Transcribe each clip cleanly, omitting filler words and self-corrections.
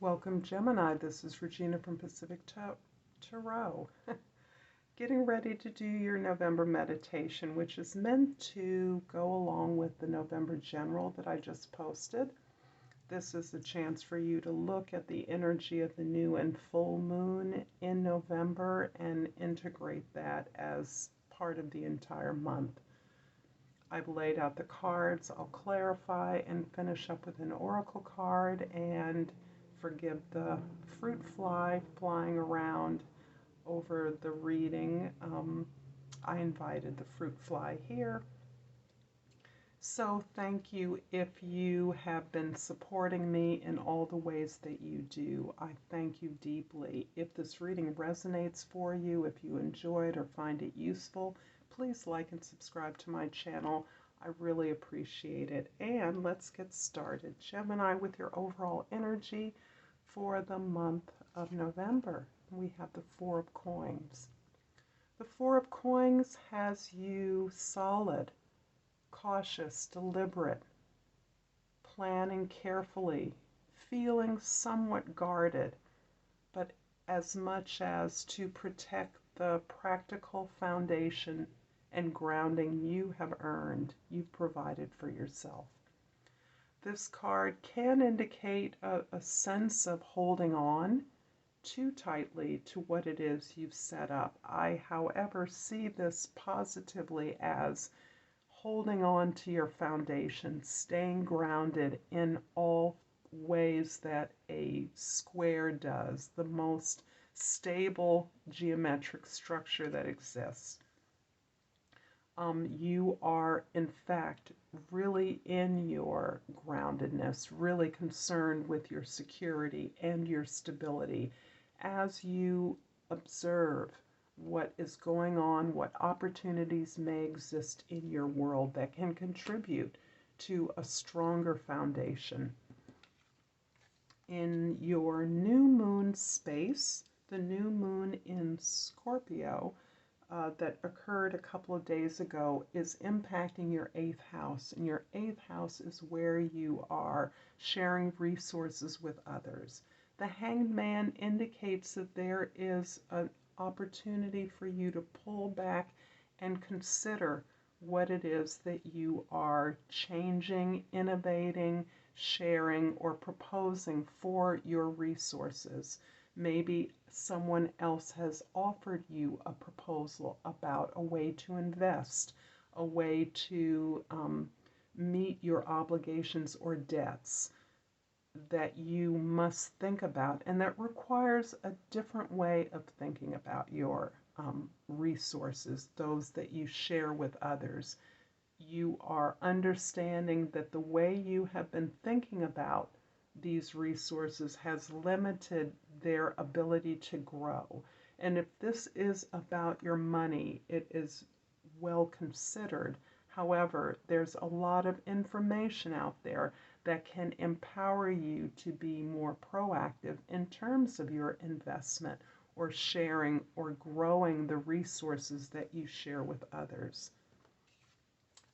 Welcome, Gemini. This is Regina from Pacific Tarot. Getting ready to do your November meditation, which is meant to go along with the November General that I just posted. This is a chance for you to look at the energy of the new and full moon in November and integrate that as part of the entire month. I've laid out the cards. I'll clarify and finish up with an oracle card and forgive the fruit fly flying around over the reading. I invited the fruit fly here. So thank you if you have been supporting me in all the ways that you do. I thank you deeply. If this reading resonates for you, if you enjoy it or find it useful, please like and subscribe to my channel. I really appreciate it. And let's get started. Gemini, with your overall energy for the month of November. We have the Four of Coins. The Four of Coins has you solid, cautious, deliberate, planning carefully, feeling somewhat guarded, but as much as to protect the practical foundation and grounding you have earned, you've provided for yourself. This card can indicate a sense of holding on too tightly to what it is you've set up. I, however, see this positively as holding on to your foundation, staying grounded in all ways that a square does, the most stable geometric structure that exists. You are, in fact, really in your groundedness, really concerned with your security and your stability as you observe what is going on, what opportunities may exist in your world that can contribute to a stronger foundation. In your new moon space, the new moon in Scorpio, that occurred a couple of days ago is impacting your 8th house. And your 8th house is where you are sharing resources with others. The Hanged Man indicates that there is an opportunity for you to pull back and consider what it is that you are changing, innovating, sharing, or proposing for your resources. Maybe someone else has offered you a proposal about a way to invest, a way to meet your obligations or debts that you must think about, and that requires a different way of thinking about your resources, those that you share with others. You are understanding that the way you have been thinking about these resources has limited their ability to grow. And if this is about your money, it is well considered. However, there's a lot of information out there that can empower you to be more proactive in terms of your investment or sharing or growing the resources that you share with others.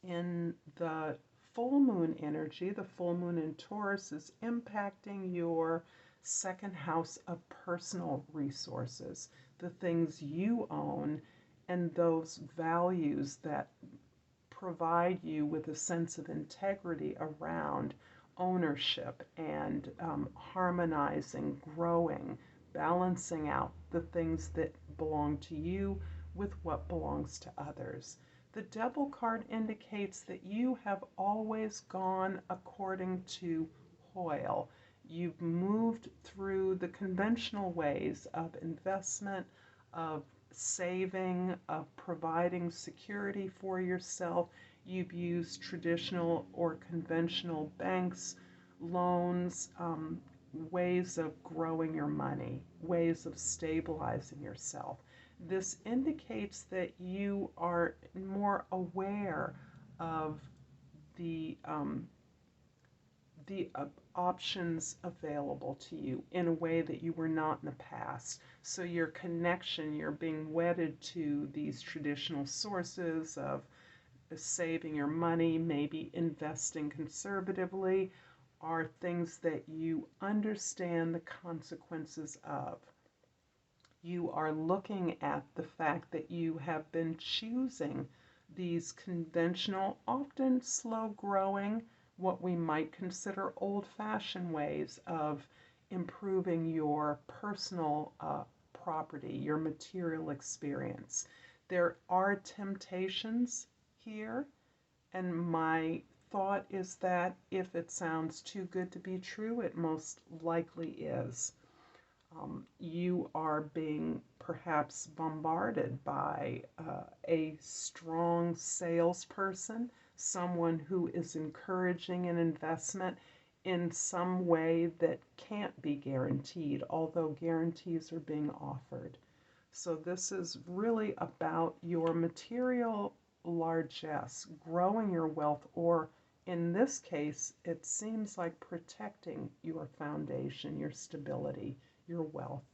In the full moon energy, the full moon in Taurus is impacting your 2nd house of personal resources, the things you own and those values that provide you with a sense of integrity around ownership and harmonizing, growing, balancing out the things that belong to you with what belongs to others. The Devil card indicates that you have always gone according to Hoyle. You've moved through the conventional ways of investment, of saving, of providing security for yourself. You've used traditional or conventional banks, loans, ways of growing your money, ways of stabilizing yourself. This indicates that you are more aware of the options available to you in a way that you were not in the past. So your connection, you're being wedded to these traditional sources of saving your money, maybe investing conservatively, are things that you understand the consequences of. You are looking at the fact that you have been choosing these conventional, often slow growing, what we might consider old fashioned ways of improving your personal property, your material experience. There are temptations here, and my thought is that if it sounds too good to be true, it most likely is. You are being perhaps bombarded by a strong salesperson, someone who is encouraging an investment in some way that can't be guaranteed, although guarantees are being offered. So this is really about your material largesse, growing your wealth, or in this case, it seems like protecting your foundation, your stability, your wealth.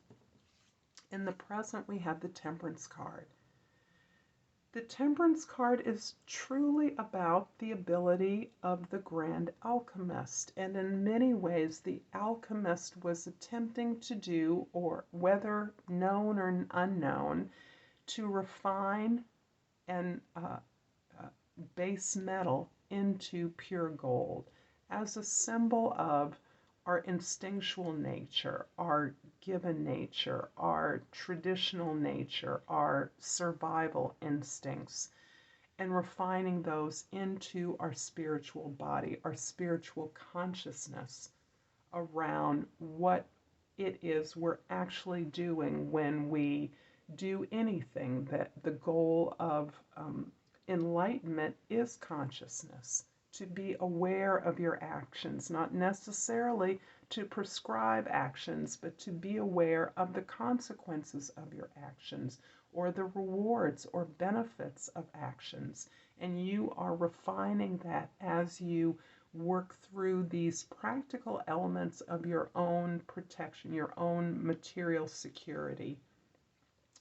In the present, we have the Temperance card. The Temperance card is truly about the ability of the grand alchemist, and in many ways the alchemist was attempting to do, or whether known or unknown, to refine and base metal into pure gold as a symbol of our instinctual nature, our given nature, our traditional nature, our survival instincts, and refining those into our spiritual body, our spiritual consciousness around what it is we're actually doing when we do anything. That the goal of enlightenment is consciousness, to be aware of your actions, not necessarily to prescribe actions, but to be aware of the consequences of your actions, or the rewards or benefits of actions. And you are refining that as you work through these practical elements of your own protection, your own material security.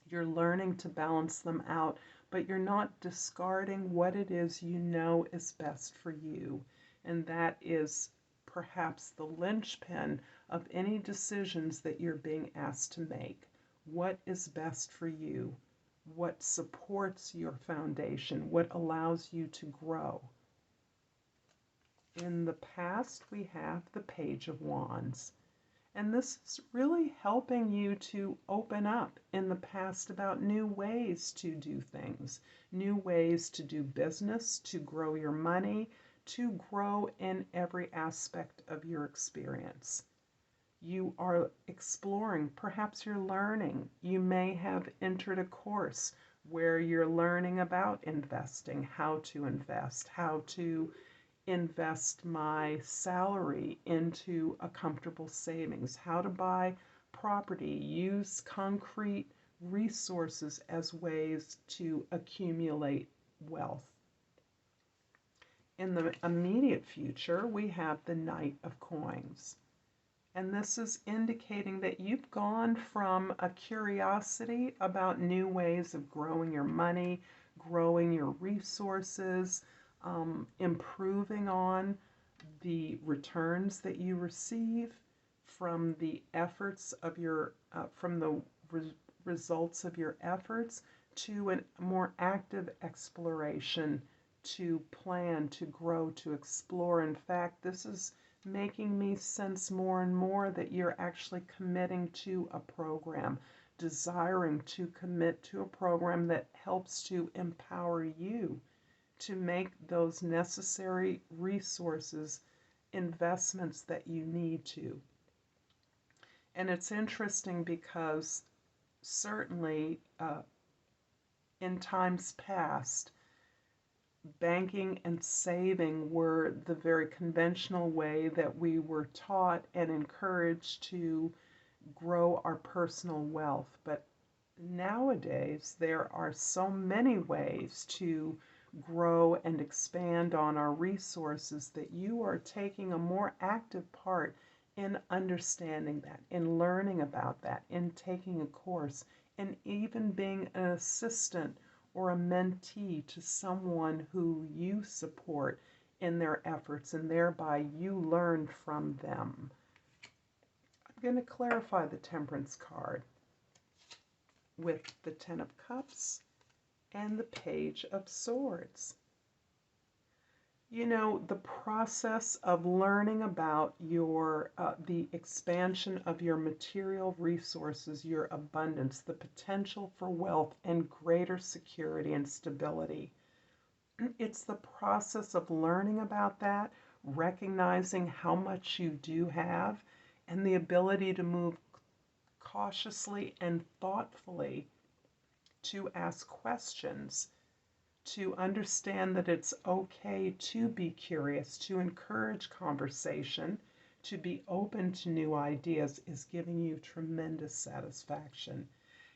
You're learning to balance them out, but you're not discarding what it is you know is best for you. And that is perhaps the linchpin of any decisions that you're being asked to make. What is best for you? What supports your foundation? What allows you to grow? In the past, we have the Page of Wands. And this is really helping you to open up in the past about new ways to do things, new ways to do business, to grow your money, to grow in every aspect of your experience. You are exploring, perhaps you're learning. You may have entered a course where you're learning about investing, how to invest my salary into a comfortable savings, how to buy property, use concrete resources as ways to accumulate wealth. In the immediate future, we have the Knight of Coins. And this is indicating that you've gone from a curiosity about new ways of growing your money, growing your resources, improving on the returns that you receive from the efforts of your, from the results of your efforts, to a more active exploration, to plan, to grow, to explore. In fact, this is making me sense more and more that you're actually committing to a program, desiring to commit to a program that helps to empower you to make those necessary resources, investments that you need to. And it's interesting because certainly in times past, banking and saving were the very conventional way that we were taught and encouraged to grow our personal wealth. But nowadays, there are so many ways to grow and expand on our resources that you are taking a more active part in understanding that, in learning about that, in taking a course, and even being an assistant or a mentee to someone who you support in their efforts, and thereby you learn from them. I'm going to clarify the Temperance card with the Ten of Cups and the Page of Swords. You know, the process of learning about your the expansion of your material resources, your abundance, the potential for wealth and greater security and stability. It's the process of learning about that, recognizing how much you do have, and the ability to move cautiously and thoughtfully, to ask questions, to understand that it's okay to be curious, to encourage conversation, to be open to new ideas is giving you tremendous satisfaction.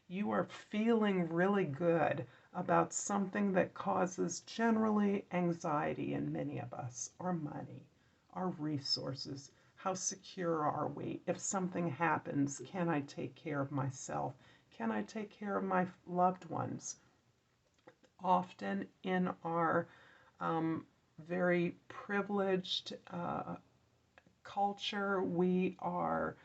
You are feeling really good about something that causes generally anxiety in many of us: our money, our resources. How secure are we? If something happens, can I take care of myself? Can I take care of my loved ones? Often in our very privileged culture, we are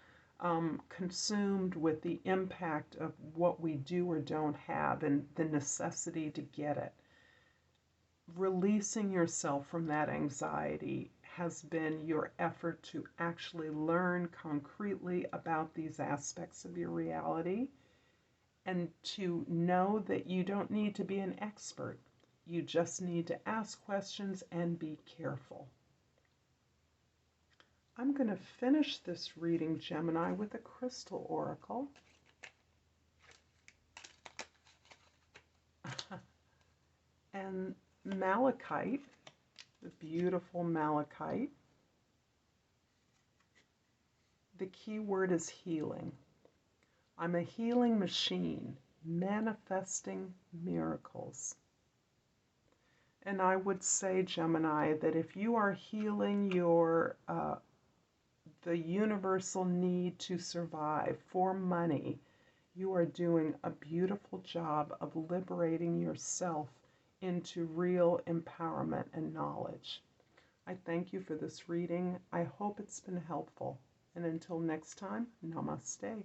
consumed with the impact of what we do or don't have and the necessity to get it. Releasing yourself from that anxiety has been your effort to actually learn concretely about these aspects of your reality, and to know that you don't need to be an expert. You just need to ask questions and be careful. I'm going to finish this reading, Gemini, with a crystal oracle. And malachite, the beautiful malachite. The key word is healing. I'm a healing machine, manifesting miracles. And I would say, Gemini, that if you are healing your the universal need to survive for money, you are doing a beautiful job of liberating yourself into real empowerment and knowledge. I thank you for this reading. I hope it's been helpful. And until next time, namaste.